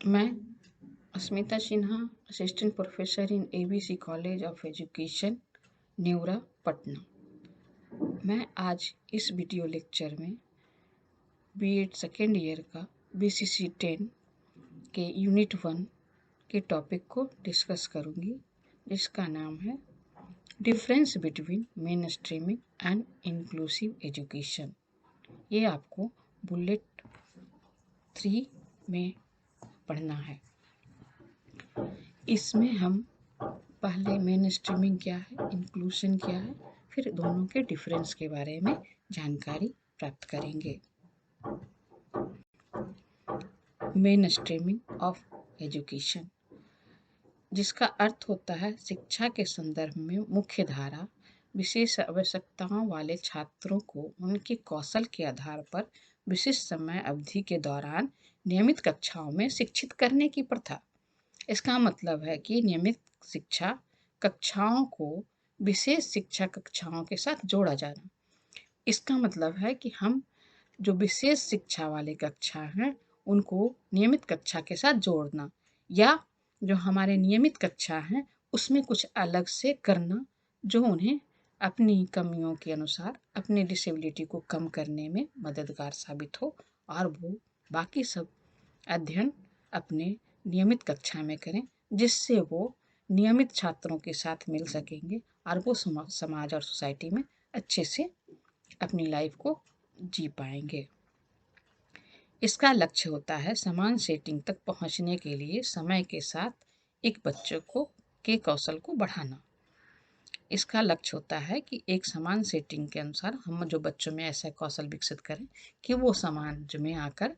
मैं Asmita Sinha, assistant professor in ABC college of education, Nevra, Patna. मैं आज इस वीडियो लेक्चर में बीएड सेकेंड ईयर का बीसीसी 10 के यूनिट 1 के टॉपिक को डिस्कस करूंगी, जिसका नाम है difference between main streaming and inclusive education. ये आपको बुलेट 3 में पढ़ना है। इसमें हम पहले मेन स्ट्रीमिंग क्या है, इंक्लूशन क्या है, फिर दोनों के डिफरेंस के बारे में जानकारी प्राप्त करेंगे। मेन स्ट्रीमिंग ऑफ एजुकेशन, जिसका अर्थ होता है शिक्षा के संदर्भ में मुख्य धारा विशेष आवश्यकताओं वाले छात्रों को उनके कौशल के आधार पर विशिष्ट समय अवधि के दौरान नियमित कक्षाओं में शिक्षित करने की प्रथा। इसका मतलब है कि नियमित शिक्षा कक्षाओं को विशेष शिक्षा कक्षाओं के साथ जोड़ा जाना। इसका मतलब है कि हम जो विशेष शिक्षा वाले कक्षा हैं उनको नियमित कक्षा के साथ जोड़ना, या जो हमारे नियमित कक्षा हैं उसमें कुछ अलग से करना जो उन्हें अपनी कमियों के अनुसार अपनी डिसेबिलिटी को कम करने में मददगार साबित हो और वो बाकी सब अध्ययन अपने नियमित कक्षा में करें, जिससे वो नियमित छात्रों के साथ मिल सकेंगे और वो समाज और सोसाइटी में अच्छे से अपनी लाइफ को जी पाएंगे। इसका लक्ष्य होता है समान सेटिंग तक पहुंचने के लिए समय के साथ एक बच्चे को के कौशल को बढ़ाना। इसका लक्ष्य होता है कि एक समान सेटिंग के अनुसार हम जो बच्चों में ऐसा कौशल विकसित करें कि वो समाज में आकर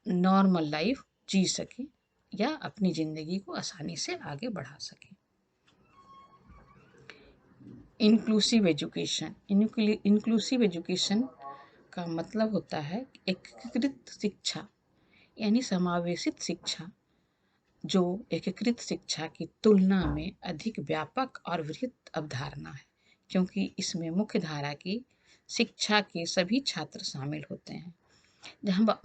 नॉर्मल लाइफ जी सकें या अपनी ज़िंदगी को आसानी से आगे बढ़ा सकें। इंक्लूसिव एजुकेशन, इंक्लूसिव एजुकेशन का मतलब होता है एकीकृत शिक्षा, यानी समावेशित शिक्षा, जो एकीकृत शिक्षा की तुलना में अधिक व्यापक और वृहत अवधारणा है, क्योंकि इसमें मुख्य धारा की शिक्षा के सभी छात्र शामिल होते हैं।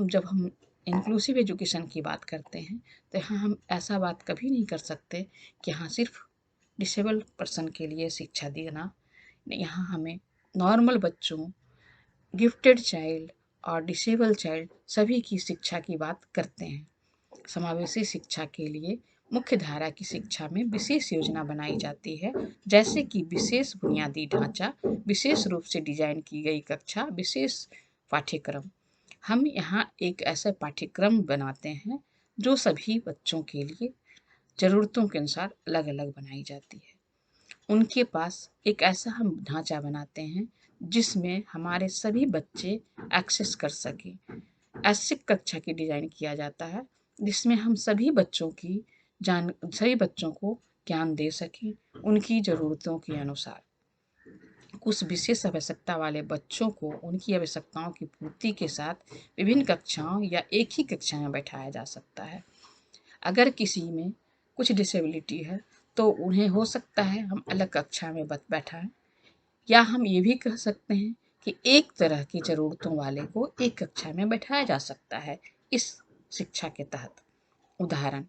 जब हम इंक्लूसिव एजुकेशन की बात करते हैं तो यहाँ हम ऐसा बात कभी नहीं कर सकते कि हाँ सिर्फ डिसेबल्ड पर्सन के लिए शिक्षा देना। यहाँ हमें नॉर्मल बच्चों, गिफ्टेड चाइल्ड और डिसेबल चाइल्ड सभी की शिक्षा की बात करते हैं। समावेशी शिक्षा के लिए मुख्य धारा की शिक्षा में विशेष योजना बनाई जाती है, जैसे कि विशेष बुनियादी ढांचा, विशेष रूप से डिजाइन की गई कक्षा, विशेष पाठ्यक्रम। हम यहाँ एक ऐसा पाठ्यक्रम बनाते हैं जो सभी बच्चों के लिए ज़रूरतों के अनुसार अलग अलग बनाई जाती है। उनके पास एक ऐसा हम ढांचा बनाते हैं जिसमें हमारे सभी बच्चे एक्सेस कर सकें। ऐसी कक्षा की डिज़ाइन किया जाता है जिसमें हम सभी बच्चों को ज्ञान दे सकें उनकी ज़रूरतों के अनुसार। कुछ विशेष आवश्यकता वाले बच्चों को उनकी आवश्यकताओं की पूर्ति के साथ विभिन्न कक्षाओं या एक ही कक्षा में बैठाया जा सकता है। अगर किसी में कुछ डिसेबिलिटी है तो उन्हें हो सकता है हम अलग कक्षा में बैठाएं, या हम ये भी कह सकते हैं कि एक तरह की ज़रूरतों वाले को एक कक्षा में बैठाया जा सकता है इस शिक्षा के तहत। उदाहरण,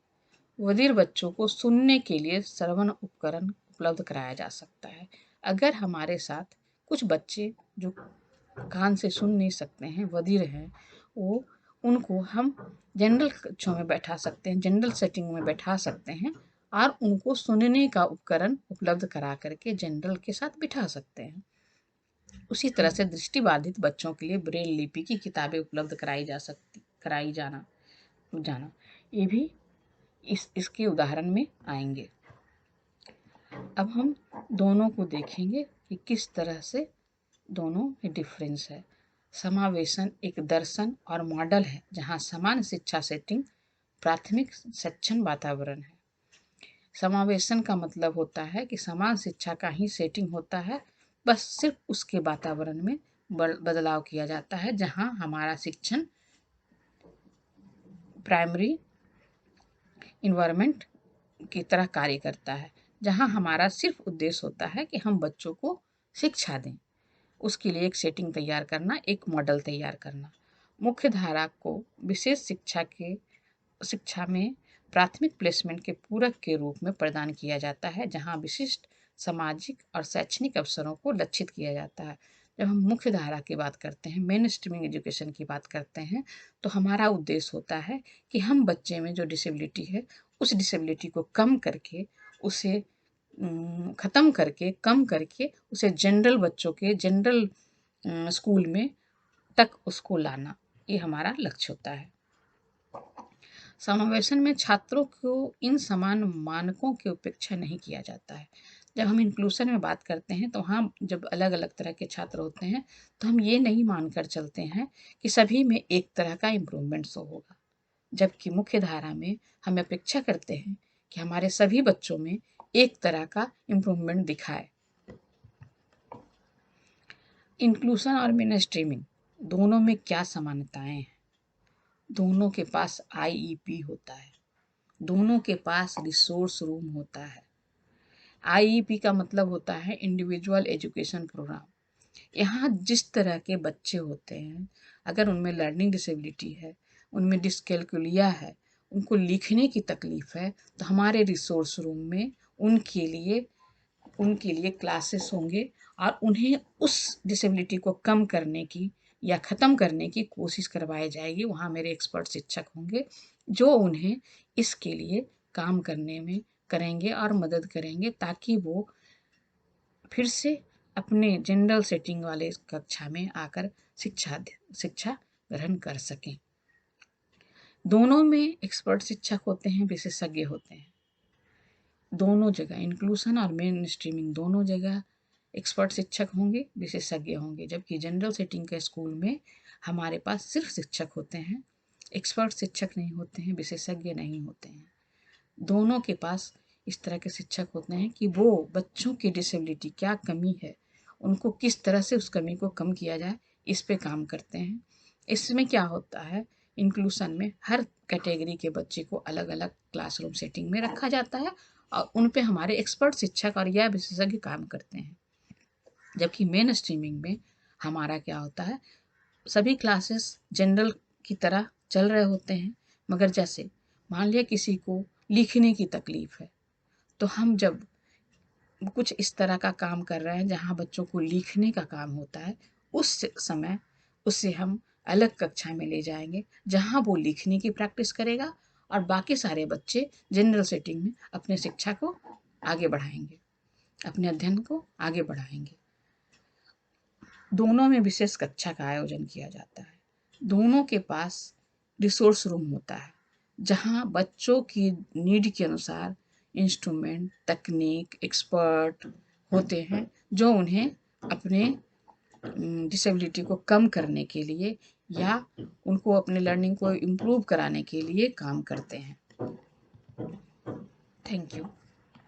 बधिर बच्चों को सुनने के लिए श्रवण उपकरण उपलब्ध कराया जा सकता है। अगर हमारे साथ कुछ बच्चे जो कान से सुन नहीं सकते हैं, बधिर हैं, वो उनको हम जनरल कक्षों में बैठा सकते हैं, जनरल सेटिंग में बैठा सकते हैं और उनको सुनने का उपकरण उपलब्ध करा करके जनरल के साथ बिठा सकते हैं। उसी तरह से दृष्टिबाधित बच्चों के लिए ब्रेल लिपि की किताबें उपलब्ध कराई जाना ये भी इसके उदाहरण में आएंगे। अब हम दोनों को देखेंगे कि किस तरह से दोनों में डिफरेंस है। समावेशन एक दर्शन और मॉडल है जहाँ समान शिक्षा सेटिंग प्राथमिक सक्षम वातावरण है। समावेशन का मतलब होता है कि समान शिक्षा का ही सेटिंग होता है, बस सिर्फ उसके वातावरण में बदलाव किया जाता है, जहाँ हमारा शिक्षण प्राइमरी इन्वायरमेंट की तरह कार्य करता है, जहाँ हमारा सिर्फ उद्देश्य होता है कि हम बच्चों को शिक्षा दें, उसके लिए एक सेटिंग तैयार करना, एक मॉडल तैयार करना। मुख्य धारा को विशेष शिक्षा के शिक्षा में प्राथमिक प्लेसमेंट के पूरक के रूप में प्रदान किया जाता है, जहाँ विशिष्ट सामाजिक और शैक्षणिक अवसरों को लक्षित किया जाता है। जब हम मुख्य धारा की बात करते हैं, मेन स्ट्रीमिंग एजुकेशन की बात करते हैं, तो हमारा उद्देश्य होता है कि हम बच्चे में जो डिसेबिलिटी है, उस डिसेबिलिटी को कम करके, उसे ख़त्म करके, कम करके उसे जनरल बच्चों के जनरल स्कूल में तक उसको लाना, ये हमारा लक्ष्य होता है। समावेशन में छात्रों को इन समान मानकों की उपेक्षा नहीं किया जाता है। जब हम इंक्लूशन में बात करते हैं तो हाँ, जब अलग अलग तरह के छात्र होते हैं तो हम ये नहीं मानकर चलते हैं कि सभी में एक तरह का इम्प्रूवमेंट शो होगा, जबकि मुख्य धारा में हम अपेक्षा करते हैं कि हमारे सभी बच्चों में एक तरह का इम्प्रूवमेंट दिखाए। इंक्लूशन और मेन स्ट्रीमिंग दोनों में क्या समानताएं हैं? दोनों के पास आईईपी होता है, दोनों के पास रिसोर्स रूम होता है। आईईपी का मतलब होता है इंडिविजुअल एजुकेशन प्रोग्राम। यहाँ जिस तरह के बच्चे होते हैं, अगर उनमें लर्निंग डिसेबिलिटी है, उनमें डिसकैल्कुलिया है, उनको लिखने की तकलीफ है, तो हमारे रिसोर्स रूम में उनके लिए क्लासेस होंगे और उन्हें उस डिसेबिलिटी को कम करने की या ख़त्म करने की कोशिश करवाई जाएगी। वहाँ मेरे एक्सपर्ट शिक्षक होंगे जो उन्हें इसके लिए काम करने में करेंगे और मदद करेंगे, ताकि वो फिर से अपने जनरल सेटिंग वाले कक्षा में आकर शिक्षा ग्रहण कर सकें। दोनों में एक्सपर्ट शिक्षक होते हैं, विशेषज्ञ होते हैं। दोनों जगह इंक्लूशन और मेन स्ट्रीमिंग दोनों जगह एक्सपर्ट शिक्षक होंगे, विशेषज्ञ होंगे, जबकि जनरल सेटिंग के स्कूल में हमारे पास सिर्फ शिक्षक होते हैं, एक्सपर्ट शिक्षक नहीं होते हैं, विशेषज्ञ नहीं होते हैं। दोनों के पास इस तरह के शिक्षक होते हैं कि वो बच्चों की डिसेबिलिटी क्या कमी है, उनको किस तरह से उस कमी को कम किया जाए, इस पे काम करते हैं। इसमें क्या होता है, इंक्लूशन में हर कैटेगरी के बच्चे को अलग अलग क्लासरूम सेटिंग में रखा जाता है और उन पे हमारे एक्सपर्ट शिक्षक और या विशेषज्ञ काम करते हैं। जबकि मेन स्ट्रीमिंग में हमारा क्या होता है, सभी क्लासेस जनरल की तरह चल रहे होते हैं, मगर जैसे मान लिया किसी को लिखने की तकलीफ है, तो हम जब कुछ इस तरह का काम कर रहे हैं जहाँ बच्चों को लिखने का काम होता है, उस समय उसे हम अलग कक्षा में ले जाएंगे जहाँ वो लिखने की प्रैक्टिस करेगा और बाकी सारे बच्चे जनरल सेटिंग में अपने शिक्षा को आगे बढ़ाएंगे, अपने अध्ययन को आगे बढ़ाएंगे। दोनों में विशेष कक्षा का आयोजन किया जाता है। दोनों के पास रिसोर्स रूम होता है जहाँ बच्चों की नीड के अनुसार इंस्ट्रूमेंट, तकनीक, एक्सपर्ट होते हैं जो उन्हें अपने डिसेबिलिटी को कम करने के लिए या उनको अपने लर्निंग को इम्प्रूव कराने के लिए काम करते हैं। Thank you.